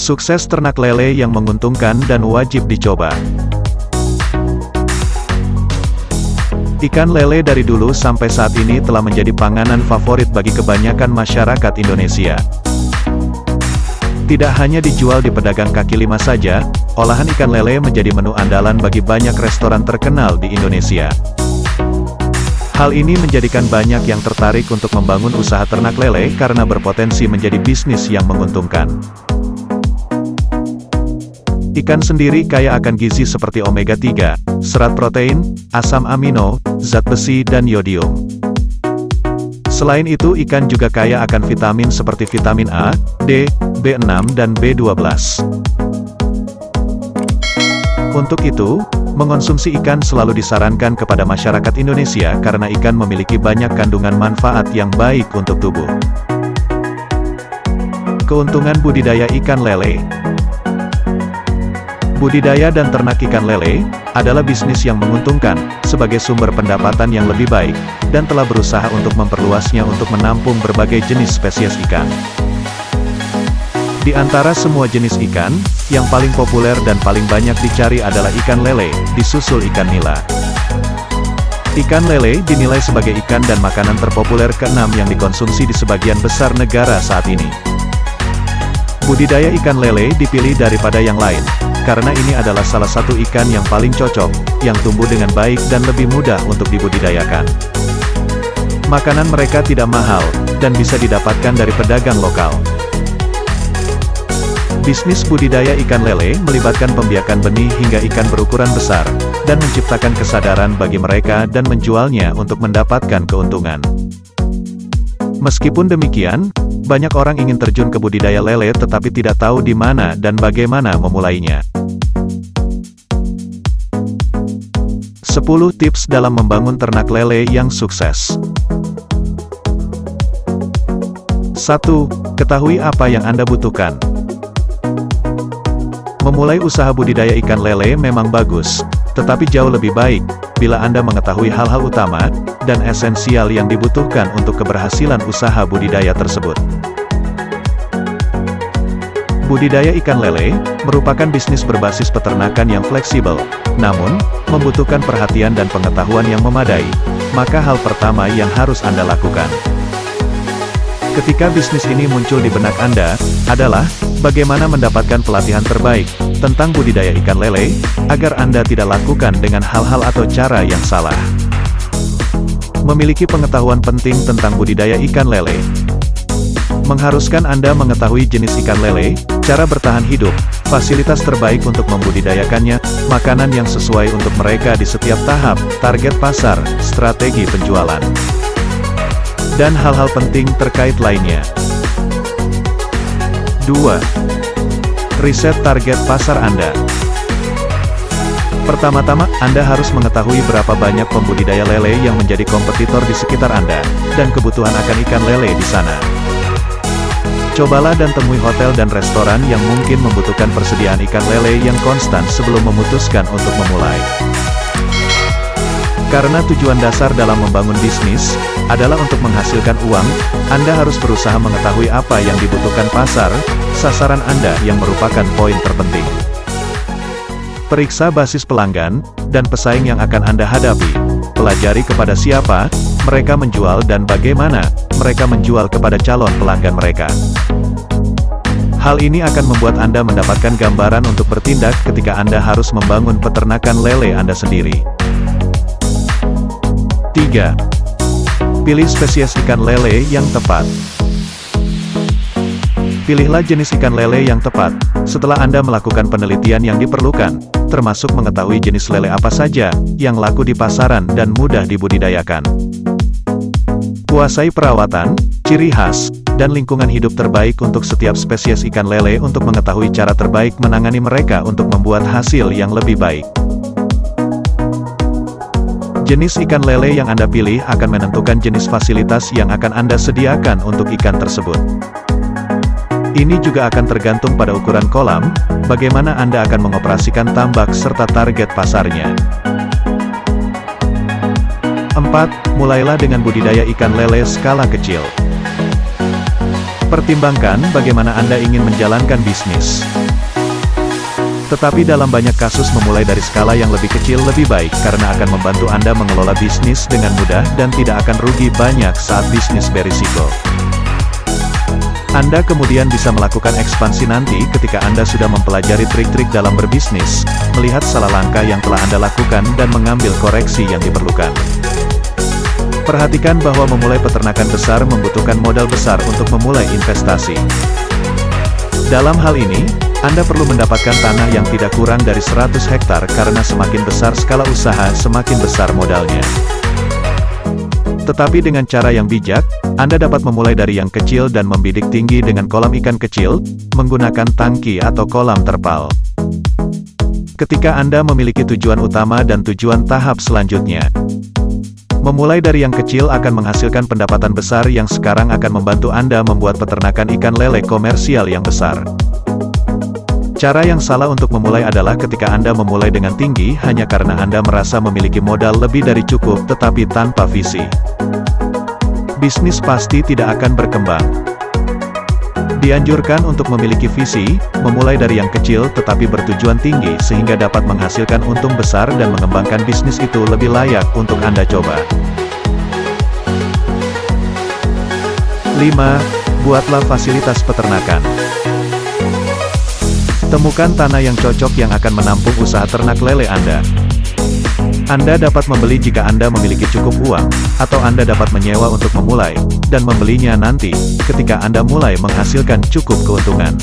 Sukses ternak lele yang menguntungkan dan wajib dicoba. Ikan lele dari dulu sampai saat ini telah menjadi panganan favorit bagi kebanyakan masyarakat Indonesia. Tidak hanya dijual di pedagang kaki lima saja, olahan ikan lele menjadi menu andalan bagi banyak restoran terkenal di Indonesia. Hal ini menjadikan banyak yang tertarik untuk membangun usaha ternak lele karena berpotensi menjadi bisnis yang menguntungkan. Ikan sendiri kaya akan gizi seperti omega-3, serat protein, asam amino, zat besi dan yodium. Selain itu ikan juga kaya akan vitamin seperti vitamin A, D, B6 dan B12. Untuk itu, mengonsumsi ikan selalu disarankan kepada masyarakat Indonesia karena ikan memiliki banyak kandungan manfaat yang baik untuk tubuh. Keuntungan budidaya ikan lele. Budidaya dan ternak ikan lele adalah bisnis yang menguntungkan, sebagai sumber pendapatan yang lebih baik, dan telah berusaha untuk memperluasnya untuk menampung berbagai jenis spesies ikan. Di antara semua jenis ikan, yang paling populer dan paling banyak dicari adalah ikan lele, disusul ikan nila. Ikan lele dinilai sebagai ikan dan makanan terpopuler ke-6 yang dikonsumsi di sebagian besar negara saat ini. Budidaya ikan lele dipilih daripada yang lain, karena ini adalah salah satu ikan yang paling cocok, yang tumbuh dengan baik dan lebih mudah untuk dibudidayakan. Makanan mereka tidak mahal, dan bisa didapatkan dari pedagang lokal. Bisnis budidaya ikan lele melibatkan pembiakan benih hingga ikan berukuran besar, dan menciptakan kesadaran bagi mereka dan menjualnya untuk mendapatkan keuntungan. Meskipun demikian, banyak orang ingin terjun ke budidaya lele tetapi tidak tahu di mana dan bagaimana memulainya. 10 tips dalam membangun ternak lele yang sukses. 1. Ketahui apa yang Anda butuhkan. Memulai usaha budidaya ikan lele memang bagus, tetapi jauh lebih baik bila Anda mengetahui hal-hal utama dan esensial yang dibutuhkan untuk keberhasilan usaha budidaya tersebut. Budidaya ikan lele merupakan bisnis berbasis peternakan yang fleksibel, namun membutuhkan perhatian dan pengetahuan yang memadai. Maka hal pertama yang harus Anda lakukan ketika bisnis ini muncul di benak Anda adalah bagaimana mendapatkan pelatihan terbaik tentang budidaya ikan lele, agar Anda tidak lakukan dengan hal-hal atau cara yang salah. Memiliki pengetahuan penting tentang budidaya ikan lele mengharuskan Anda mengetahui jenis ikan lele, cara bertahan hidup, fasilitas terbaik untuk membudidayakannya, makanan yang sesuai untuk mereka di setiap tahap, target pasar, strategi penjualan, dan hal-hal penting terkait lainnya. 2. Riset target pasar Anda. Pertama-tama, Anda harus mengetahui berapa banyak pembudidaya lele yang menjadi kompetitor di sekitar Anda, dan kebutuhan akan ikan lele di sana. Cobalah dan temui hotel dan restoran yang mungkin membutuhkan persediaan ikan lele yang konstan sebelum memutuskan untuk memulai. Karena tujuan dasar dalam membangun bisnis adalah untuk menghasilkan uang, Anda harus berusaha mengetahui apa yang dibutuhkan pasar, sasaran Anda yang merupakan poin terpenting. Periksa basis pelanggan dan pesaing yang akan Anda hadapi. Pelajari kepada siapa mereka menjual dan bagaimana mereka menjual kepada calon pelanggan mereka. Hal ini akan membuat Anda mendapatkan gambaran untuk bertindak ketika Anda harus membangun peternakan lele Anda sendiri. 3. Pilih spesies ikan lele yang tepat. Pilihlah jenis ikan lele yang tepat, setelah Anda melakukan penelitian yang diperlukan, termasuk mengetahui jenis lele apa saja yang laku di pasaran dan mudah dibudidayakan. Kuasai perawatan, ciri khas, dan lingkungan hidup terbaik untuk setiap spesies ikan lele untuk mengetahui cara terbaik menangani mereka untuk membuat hasil yang lebih baik. Jenis ikan lele yang Anda pilih akan menentukan jenis fasilitas yang akan Anda sediakan untuk ikan tersebut. Ini juga akan tergantung pada ukuran kolam, bagaimana Anda akan mengoperasikan tambak serta target pasarnya. 4. Mulailah dengan budidaya ikan lele skala kecil. Pertimbangkan bagaimana Anda ingin menjalankan bisnis. Tetapi dalam banyak kasus memulai dari skala yang lebih kecil lebih baik karena akan membantu Anda mengelola bisnis dengan mudah dan tidak akan rugi banyak saat bisnis berisiko. Anda kemudian bisa melakukan ekspansi nanti ketika Anda sudah mempelajari trik-trik dalam berbisnis, melihat salah langkah yang telah Anda lakukan dan mengambil koreksi yang diperlukan. Perhatikan bahwa memulai peternakan besar membutuhkan modal besar untuk memulai investasi. Dalam hal ini, Anda perlu mendapatkan tanah yang tidak kurang dari 100 hektar karena semakin besar skala usaha semakin besar modalnya. Tetapi dengan cara yang bijak, Anda dapat memulai dari yang kecil dan membidik tinggi dengan kolam ikan kecil, menggunakan tangki atau kolam terpal. Ketika Anda memiliki tujuan utama dan tujuan tahap selanjutnya, memulai dari yang kecil akan menghasilkan pendapatan besar yang sekarang akan membantu Anda membuat peternakan ikan lele komersial yang besar. Cara yang salah untuk memulai adalah ketika Anda memulai dengan tinggi hanya karena Anda merasa memiliki modal lebih dari cukup tetapi tanpa visi. Bisnis pasti tidak akan berkembang. Dianjurkan untuk memiliki visi, memulai dari yang kecil tetapi bertujuan tinggi sehingga dapat menghasilkan untung besar dan mengembangkan bisnis itu lebih layak untuk Anda coba. 5. Buatlah fasilitas peternakan. Temukan tanah yang cocok yang akan menampung usaha ternak lele Anda. Anda dapat membeli jika Anda memiliki cukup uang, atau Anda dapat menyewa untuk memulai, dan membelinya nanti, ketika Anda mulai menghasilkan cukup keuntungan.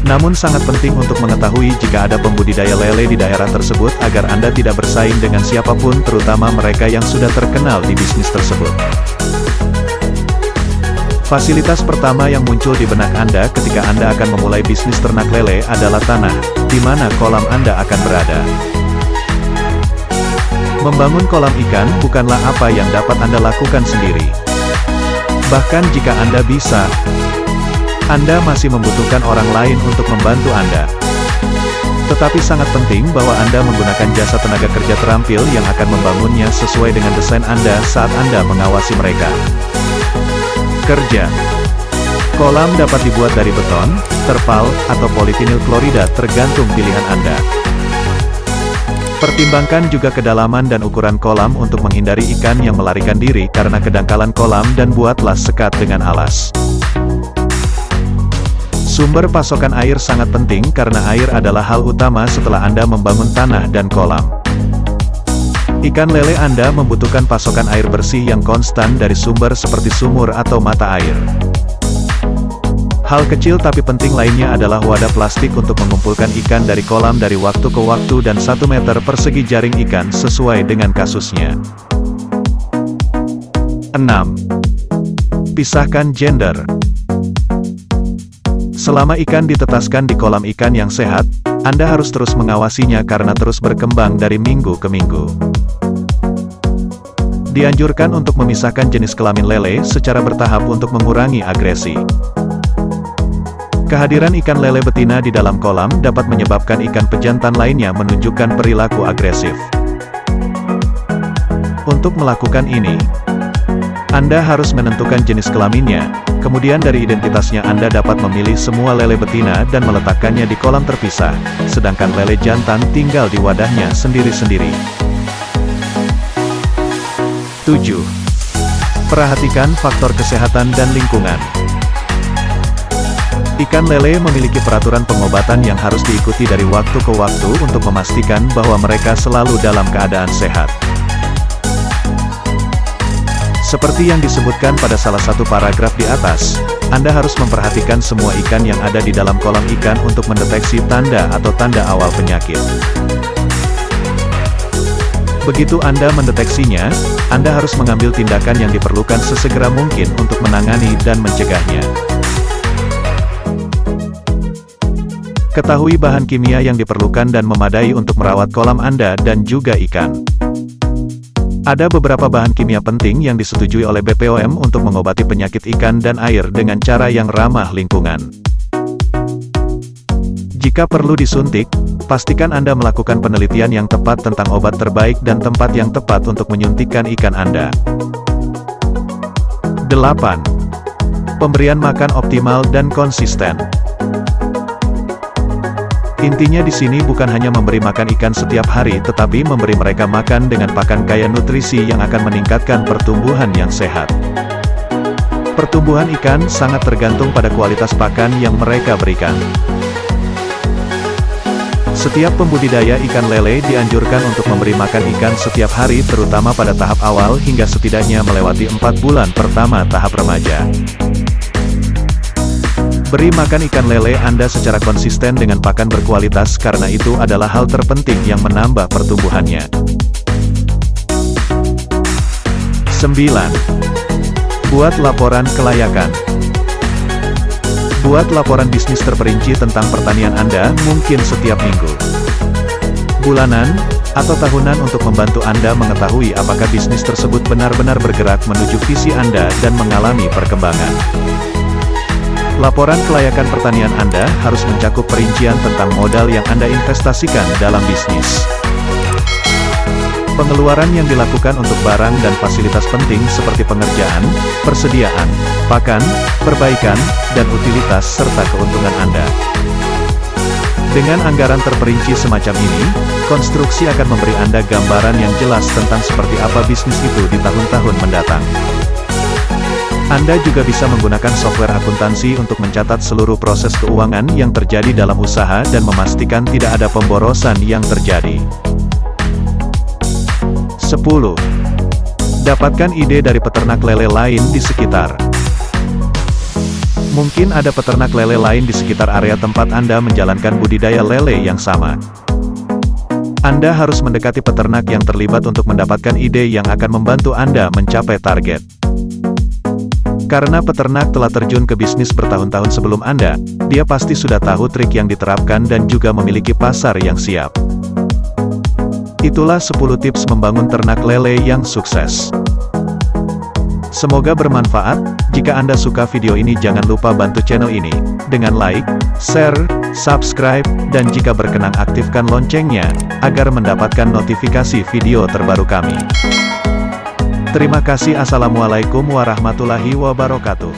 Namun sangat penting untuk mengetahui jika ada pembudidaya lele di daerah tersebut agar Anda tidak bersaing dengan siapapun terutama mereka yang sudah terkenal di bisnis tersebut. Fasilitas pertama yang muncul di benak Anda ketika Anda akan memulai bisnis ternak lele adalah tanah, di mana kolam Anda akan berada. Membangun kolam ikan bukanlah apa yang dapat Anda lakukan sendiri. Bahkan jika Anda bisa, Anda masih membutuhkan orang lain untuk membantu Anda. Tetapi sangat penting bahwa Anda menggunakan jasa tenaga kerja terampil yang akan membangunnya sesuai dengan desain Anda saat Anda mengawasi mereka. Kerja. Kolam dapat dibuat dari beton, terpal, atau polivinil klorida tergantung pilihan Anda. Pertimbangkan juga kedalaman dan ukuran kolam untuk menghindari ikan yang melarikan diri karena kedangkalan kolam dan buatlah sekat dengan alas. Sumber pasokan air sangat penting karena air adalah hal utama setelah Anda membangun tanah dan kolam. Ikan lele Anda membutuhkan pasokan air bersih yang konstan dari sumber seperti sumur atau mata air. Hal kecil tapi penting lainnya adalah wadah plastik untuk mengumpulkan ikan dari kolam dari waktu ke waktu dan 1 meter persegi jaring ikan sesuai dengan kasusnya. 6. Pisahkan gender. Selama ikan ditetaskan di kolam ikan yang sehat, Anda harus terus mengawasinya karena terus berkembang dari minggu ke minggu. Dianjurkan untuk memisahkan jenis kelamin lele secara bertahap untuk mengurangi agresi. Kehadiran ikan lele betina di dalam kolam dapat menyebabkan ikan pejantan lainnya menunjukkan perilaku agresif. Untuk melakukan ini, Anda harus menentukan jenis kelaminnya, kemudian dari identitasnya Anda dapat memilih semua lele betina dan meletakkannya di kolam terpisah, sedangkan lele jantan tinggal di wadahnya sendiri-sendiri. 7. Perhatikan faktor kesehatan dan lingkungan. Ikan lele memiliki peraturan pengobatan yang harus diikuti dari waktu ke waktu untuk memastikan bahwa mereka selalu dalam keadaan sehat. Seperti yang disebutkan pada salah satu paragraf di atas, Anda harus memperhatikan semua ikan yang ada di dalam kolam ikan untuk mendeteksi tanda atau tanda awal penyakit. Begitu Anda mendeteksinya, Anda harus mengambil tindakan yang diperlukan sesegera mungkin untuk menangani dan mencegahnya. Ketahui bahan kimia yang diperlukan dan memadai untuk merawat kolam Anda dan juga ikan. Ada beberapa bahan kimia penting yang disetujui oleh BPOM untuk mengobati penyakit ikan dan air dengan cara yang ramah lingkungan. Jika perlu disuntik, pastikan Anda melakukan penelitian yang tepat tentang obat terbaik dan tempat yang tepat untuk menyuntikkan ikan Anda. 8. Pemberian makan optimal dan konsisten. Intinya di sini bukan hanya memberi makan ikan setiap hari tetapi memberi mereka makan dengan pakan kaya nutrisi yang akan meningkatkan pertumbuhan yang sehat. Pertumbuhan ikan sangat tergantung pada kualitas pakan yang mereka berikan. Setiap pembudidaya ikan lele dianjurkan untuk memberi makan ikan setiap hari terutama pada tahap awal hingga setidaknya melewati 4 bulan pertama tahap remaja. Beri makan ikan lele Anda secara konsisten dengan pakan berkualitas karena itu adalah hal terpenting yang menambah pertumbuhannya. 9. Buat laporan kelayakan. Buat laporan bisnis terperinci tentang pertanian Anda mungkin setiap minggu, bulanan, atau tahunan untuk membantu Anda mengetahui apakah bisnis tersebut benar-benar bergerak menuju visi Anda dan mengalami perkembangan. Laporan kelayakan pertanian Anda harus mencakup perincian tentang modal yang Anda investasikan dalam bisnis. Pengeluaran yang dilakukan untuk barang dan fasilitas penting seperti pengerjaan, persediaan, pakan, perbaikan, dan utilitas serta keuntungan Anda. Dengan anggaran terperinci semacam ini, konstruksi akan memberi Anda gambaran yang jelas tentang seperti apa bisnis itu di tahun-tahun mendatang. Anda juga bisa menggunakan software akuntansi untuk mencatat seluruh proses keuangan yang terjadi dalam usaha dan memastikan tidak ada pemborosan yang terjadi. 10. Dapatkan ide dari peternak lele lain di sekitar. Mungkin ada peternak lele lain di sekitar area tempat Anda menjalankan budidaya lele yang sama. Anda harus mendekati peternak yang terlibat untuk mendapatkan ide yang akan membantu Anda mencapai target. Karena peternak telah terjun ke bisnis bertahun-tahun sebelum Anda, dia pasti sudah tahu trik yang diterapkan dan juga memiliki pasar yang siap. Itulah 10 tips membangun ternak lele yang sukses. Semoga bermanfaat. Jika Anda suka video ini jangan lupa bantu channel ini dengan like, share, subscribe, dan jika berkenan aktifkan loncengnya, agar mendapatkan notifikasi video terbaru kami. Terima kasih. Assalamualaikum warahmatullahi wabarakatuh.